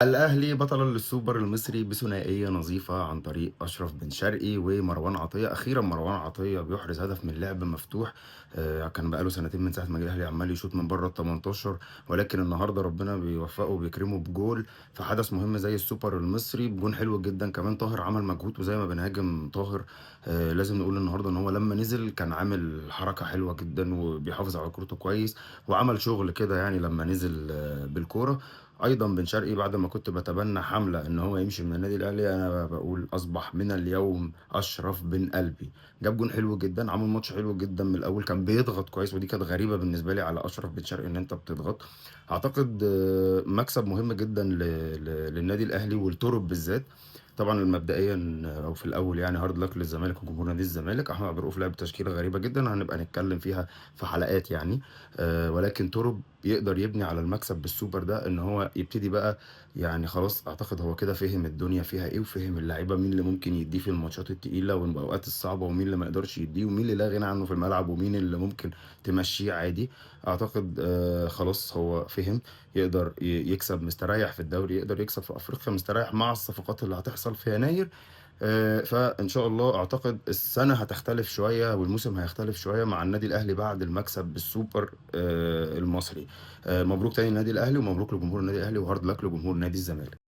الأهلي بطل للسوبر المصري بثنائية نظيفة عن طريق أشرف بن شرقي ومروان عطية. أخيرا مروان عطية بيحرز هدف من لعب مفتوح. كان بقاله سنتين من ساعة ما جه الأهلي عمال يشوط من بره ال 18، ولكن النهارده ربنا بيوفقه وبيكرمه بجول في حدث مهم زي السوبر المصري بجون حلو جدا. كمان طاهر عمل مجهود، وزي ما بنهاجم طاهر لازم نقول النهارده إن هو لما نزل كان عامل حركة حلوة جدا وبيحافظ على كورته كويس، وعمل شغل كده يعني لما نزل بالكورة. أيضًا بن شرقي بعد ما كنت باتبنى حملة إن هو يمشي من النادي الأهلي، أنا باقول أصبح من اليوم أشرف بن قلبي. جاب جون حلو جدًا، عمل ماتش حلو جدًا من الأول، كان بيضغط كويس ودي كانت غريبة بالنسبة لي على أشرف بن شرقي إن أنت بتضغط. أعتقد مكسب مهم جدًا للنادي الأهلي والتُرُب بالذات. طبعًا مبدئيًا أو في الأول يعني hard luck للزمالك وجمهور نادي الزمالك. أحمد عبد الرؤوف لعب تشكيلة غريبة جدًا هنبقى نتكلم فيها في حلقات يعني. ولكن تُرُب يقدر يبني على المكسب بالسوبر ده إن هو يبتدي بقى، يعني خلاص أعتقد هو كده فِهِم الدنيا فيها إيه، وفِهِم اللعيبة مين اللي ممكن يدّيه في الماتشات التقيلة والأوقات الصعبة، ومين اللي ما يقدرش يدّيه، ومين اللي لا غنى عنه في الملعب، ومين اللي ممكن تمشّيه عادي. أعتقد خلاص هو فِهِم. يقدر يكسب مستريّح في الدوري، يقدر يكسب في أفريقيا مستريّح مع الصفقات اللي هتحصل في يناير. فإن شاء الله أعتقد السنة هتختلف شوية والموسم هيختلف شوية مع النادي الأهلي بعد المكسب بالسوبر المصري. مبروك تاني للنادي الأهلي، ومبروك لجمهور النادي الأهلي، وhard luck لجمهور نادي الزمالك.